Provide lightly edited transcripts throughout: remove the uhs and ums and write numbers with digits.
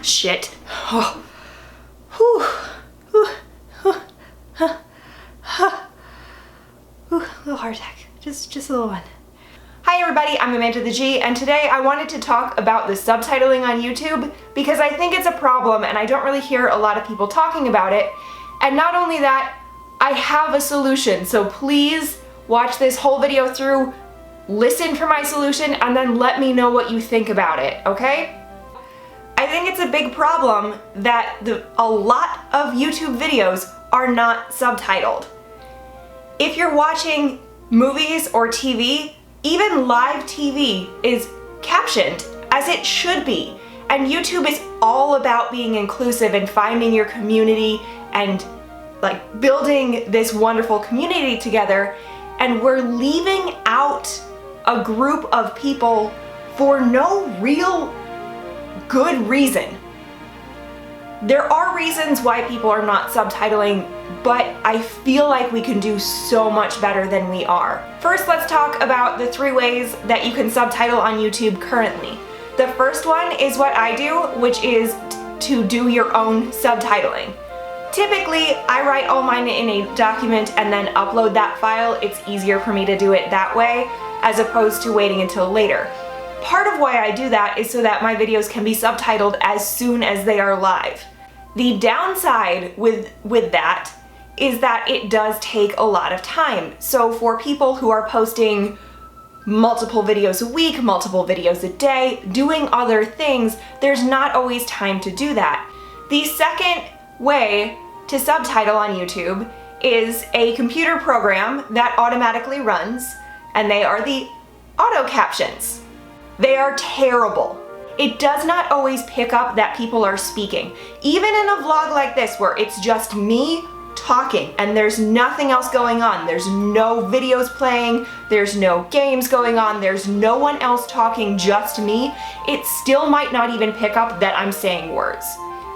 shit. Oh. Whew. Ooh, a little heart attack. Just a little one. Hi everybody, I'm amandatheg, and today I wanted to talk about the subtitling on YouTube because I think it's a problem and I don't really hear a lot of people talking about it. And not only that, I have a solution, so please watch this whole video through, listen for my solution, and then let me know what you think about it, okay? I think it's a big problem that a lot of YouTube videos are not subtitled. If you're watching movies or TV, even live TV is captioned, as it should be. And YouTube is all about being inclusive and finding your community and like building this wonderful community together. And we're leaving out a group of people for no real good reason. There are reasons why people are not subtitling, but I feel like we can do so much better than we are. First, let's talk about the 3 ways that you can subtitle on YouTube currently. The first one is what I do, which is to do your own subtitling. Typically, I write all mine in a document and then upload that file. It's easier for me to do it that way, as opposed to waiting until later. Part of why I do that is so that my videos can be subtitled as soon as they are live. The downside with that is that it does take a lot of time. So for people who are posting multiple videos a week, multiple videos a day, doing other things, there's not always time to do that. The second way to subtitle on YouTube is a computer program that automatically runs, and they are the auto captions. They are terrible. It does not always pick up that people are speaking. Even in a vlog like this where it's just me talking and there's nothing else going on, there's no videos playing, there's no games going on, there's no one else talking, just me, it still might not even pick up that I'm saying words.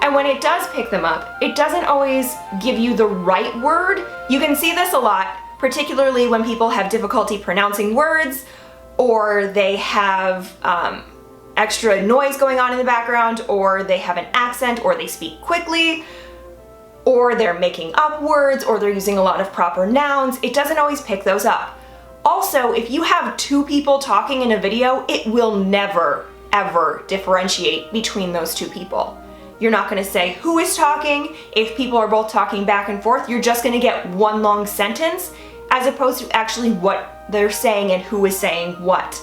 And when it does pick them up, it doesn't always give you the right word. You can see this a lot, particularly when people have difficulty pronouncing words, or they have extra noise going on in the background, or they have an accent, or they speak quickly, or they're making up words, or they're using a lot of proper nouns. It doesn't always pick those up. Also, if you have 2 people talking in a video, it will never, ever differentiate between those 2 people. You're not going to say who is talking. If people are both talking back and forth, you're just going to get one long sentence, as opposed to actually what they're saying and who is saying what.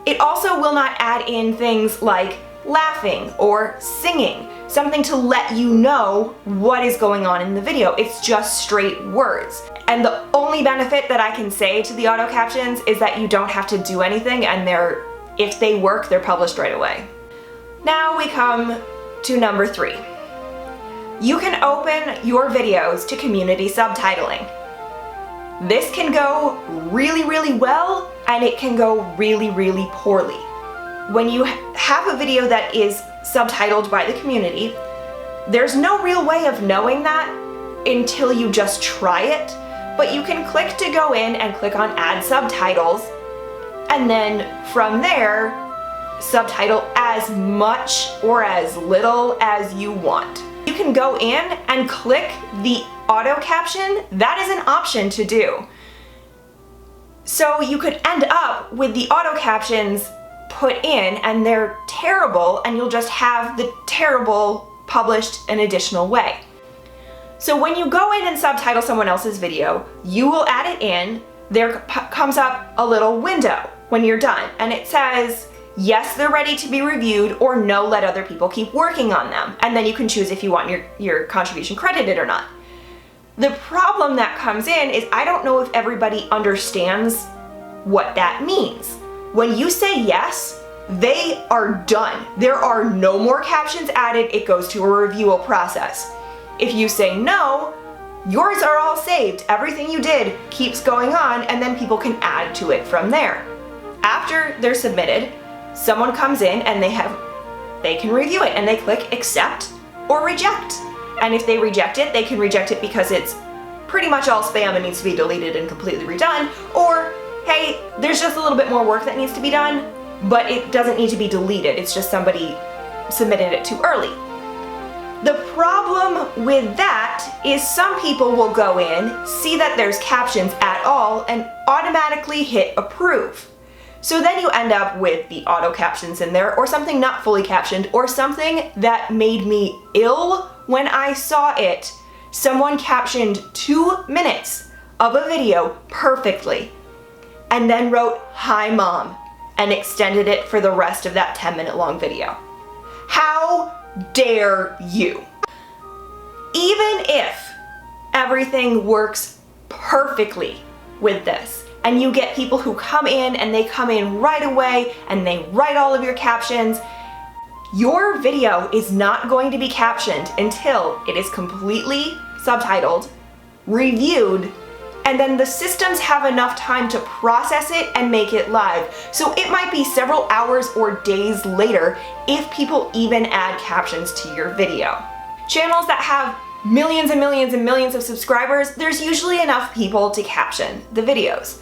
It also will not add in things like laughing or singing, something to let you know what is going on in the video. It's just straight words. And the only benefit that I can say to the auto captions is that you don't have to do anything, and if they work, they're published right away. Now we come to number 3. You can open your videos to community subtitling. This can go really, really well, and it can go really, really poorly. When you have a video that is subtitled by the community, there's no real way of knowing that until you just try it, but you can click to go in and click on Add Subtitles, and then from there, subtitle as much or as little as you want. You can go in and click the auto caption. That is an option to do. So you could end up with the auto captions put in and they're terrible, and you'll just have the terrible published an additional way. So when you go in and subtitle someone else's video, you will add it in. There comes up a little window when you're done, and it says, yes, they're ready to be reviewed, or no, let other people keep working on them. And then you can choose if you want your contribution credited or not. The problem that comes in is I don't know if everybody understands what that means. When you say yes, they are done. There are no more captions added. It goes to a reviewal process. If you say no, yours are all saved. Everything you did keeps going on, and then people can add to it from there. After they're submitted, someone comes in and they can review it, and they click accept or reject. And if they reject it, they can reject it because it's pretty much all spam and needs to be deleted and completely redone, or hey, there's just a little bit more work that needs to be done, but it doesn't need to be deleted. It's just somebody submitted it too early. The problem with that is some people will go in, see that there's captions at all, and automatically hit approve. So then you end up with the auto captions in there, or something not fully captioned, or something that made me ill when I saw it. Someone captioned 2 minutes of a video perfectly, and then wrote, "Hi Mom," and extended it for the rest of that 10-minute long video. How dare you? Even if everything works perfectly with this, and you get people who come in and they come in right away and they write all of your captions, your video is not going to be captioned until it is completely subtitled, reviewed, and then the systems have enough time to process it and make it live. So it might be several hours or days later if people even add captions to your video. Channels that have millions and millions and millions of subscribers, there's usually enough people to caption the videos.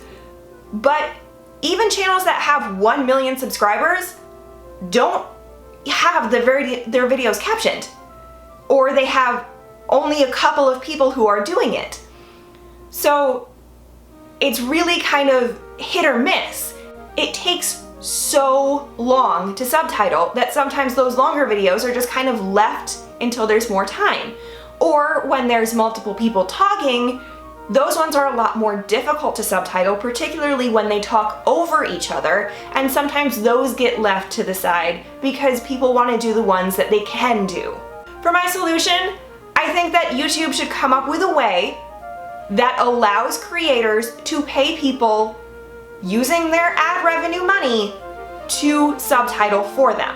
But even channels that have 1 million subscribers don't have their videos captioned, or they have only a couple of people who are doing it. So it's really kind of hit or miss. It takes so long to subtitle that sometimes those longer videos are just kind of left until there's more time. Or when there's multiple people talking, those ones are a lot more difficult to subtitle, particularly when they talk over each other, and sometimes those get left to the side because people want to do the ones that they can do. For my solution, I think that YouTube should come up with a way that allows creators to pay people using their ad revenue money to subtitle for them.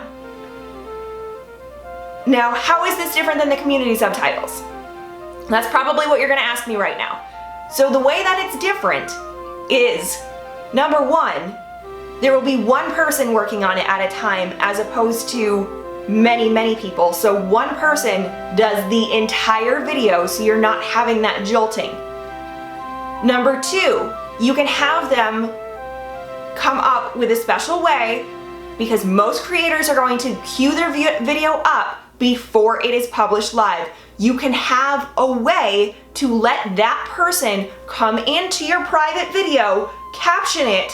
Now, how is this different than the community subtitles? That's probably what you're going to ask me right now. So the way that it's different is, number one, there will be one person working on it at a time as opposed to many people. So one person does the entire video, so you're not having that jolting. Number two, you can have them come up with a special way, because most creators are going to queue their video up before it is published live. You can have a way to let that person come into your private video, caption it,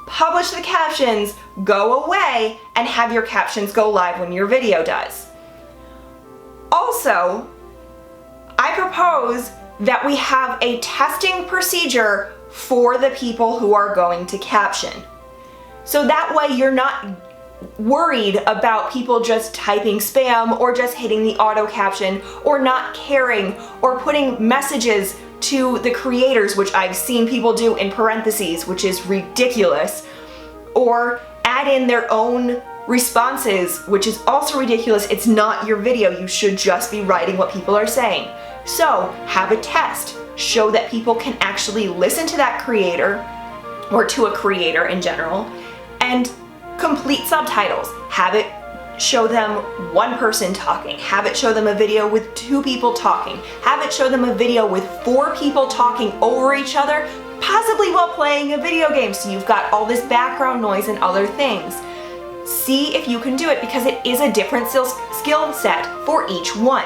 publish the captions, go away, and have your captions go live when your video does. Also, I propose that we have a testing procedure for the people who are going to caption. So that way you're not worried about people just typing spam or just hitting the auto caption or not caring or putting messages to the creators, which I've seen people do in parentheses, which is ridiculous, or add in their own responses, which is also ridiculous. It's not your video. You should just be writing what people are saying. So have a test. Show that people can actually listen to that creator, or to a creator in general, and complete subtitles. Have it show them one person talking. Have it show them a video with 2 people talking. Have it show them a video with 4 people talking over each other, possibly while playing a video game, so you've got all this background noise and other things. See if you can do it, because it is a different skill set for each one.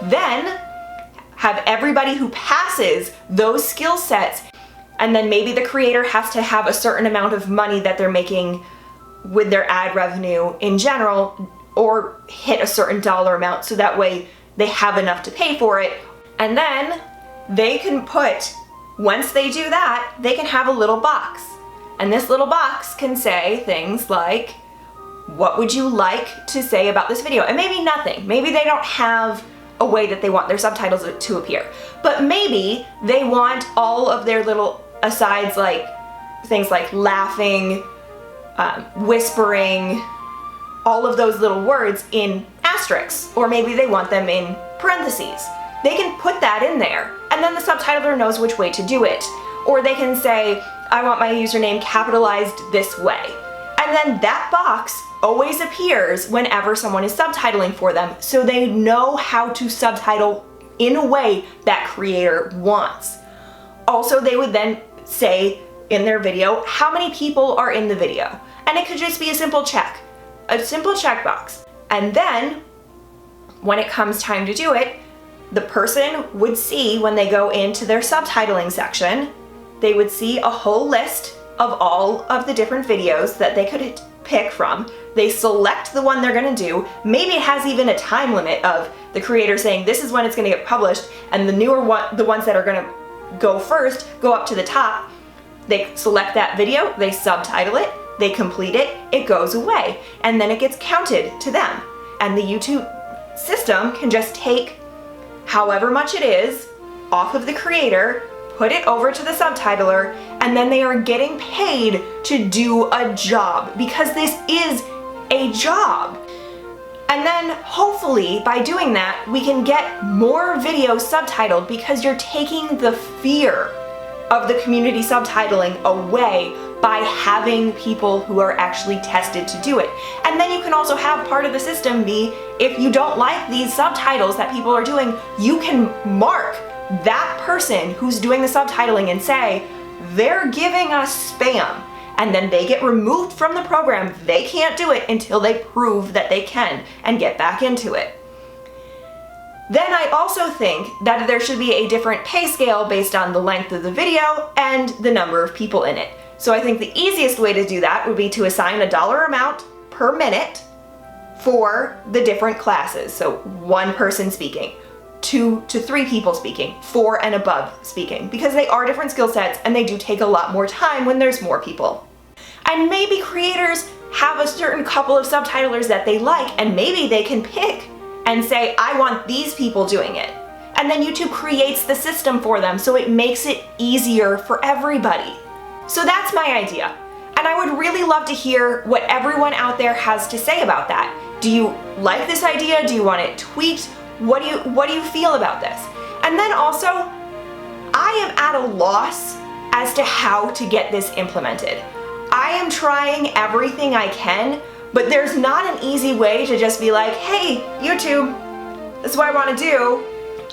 Then have everybody who passes those skill sets, and then maybe the creator has to have a certain amount of money that they're making with their ad revenue in general, or hit a certain dollar amount, so that way they have enough to pay for it. And then they can put, once they do that, they can have a little box. And this little box can say things like, what would you like to say about this video? And maybe nothing. Maybe they don't have a way that they want their subtitles to appear. But maybe they want all of their little asides, like things like laughing, whispering, all of those little words in asterisks, or maybe they want them in parentheses. They can put that in there, and then the subtitler knows which way to do it. Or they can say, I want my username capitalized this way. And then that box always appears whenever someone is subtitling for them, so they know how to subtitle in a way that creator wants. Also, they would then say in their video how many people are in the video. And it could just be a simple checkbox. And then when it comes time to do it, the person would see when they go into their subtitling section, they would see a whole list of all of the different videos that they could pick from. They select the one they're gonna do. Maybe it has even a time limit of the creator saying this is when it's gonna get published, and the newer one, the ones that are gonna go first, go up to the top. They select that video, they subtitle it, they complete it, it goes away, and then it gets counted to them. And the YouTube system can just take however much it is off of the creator, put it over to the subtitler, and then they are getting paid to do a job, because this is a job. And then hopefully by doing that, we can get more videos subtitled, because you're taking the fear of the community subtitling away by having people who are actually tested to do it. And then you can also have part of the system be, if you don't like these subtitles that people are doing, you can mark that person who's doing the subtitling and say, they're giving us spam. And then they get removed from the program. They can't do it until they prove that they can and get back into it. Then I also think that there should be a different pay scale based on the length of the video and the number of people in it. So I think the easiest way to do that would be to assign a dollar amount per minute for the different classes. So 1 person speaking, 2 to 3 people speaking, 4 and above speaking, because they are different skill sets and they do take a lot more time when there's more people. And maybe creators have a certain couple of subtitlers that they like, and maybe they can pick and say, I want these people doing it. And then YouTube creates the system for them, so it makes it easier for everybody. So that's my idea. And I would really love to hear what everyone out there has to say about that. Do you like this idea? Do you want it tweaked? What do you feel about this? And then also, I am at a loss as to how to get this implemented. I am trying everything I can, but there's not an easy way to just be like, hey, YouTube, this is what I want to do.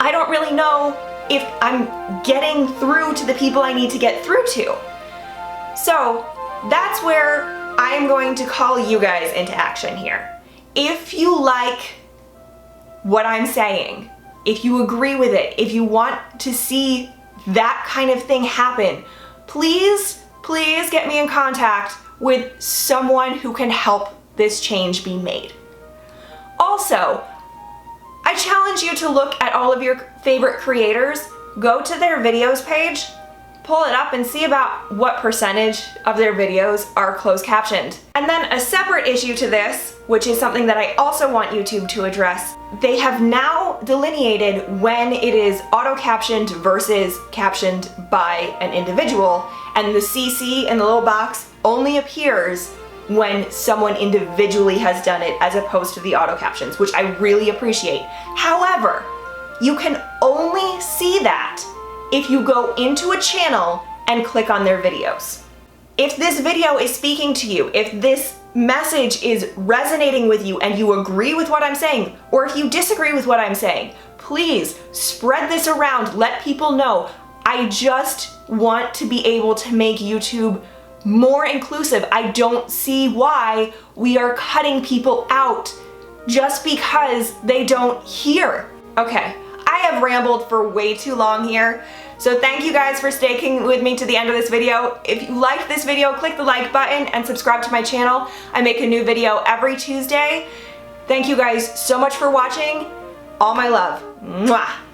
I don't really know if I'm getting through to the people I need to get through to. So that's where I am going to call you guys into action here. If you like what I'm saying, if you agree with it, if you want to see that kind of thing happen, please get me in contact with someone who can help this change be made. Also, I challenge you to look at all of your favorite creators, go to their videos page, pull it up and see about what percentage of their videos are closed captioned. And then a separate issue to this, which is something that I also want YouTube to address, they have now delineated when it is auto-captioned versus captioned by an individual, and the CC in the little box only appears when someone individually has done it as opposed to the auto captions, which I really appreciate. However, you can only see that if you go into a channel and click on their videos. If this video is speaking to you, if this message is resonating with you and you agree with what I'm saying, or if you disagree with what I'm saying, please spread this around, let people know. I just want to be able to make YouTube more inclusive. I don't see why we are cutting people out just because they don't hear. Okay, I have rambled for way too long here, so thank you guys for sticking with me to the end of this video. If you liked this video, click the like button and subscribe to my channel. I make a new video every Tuesday. Thank you guys so much for watching. All my love. Mwah.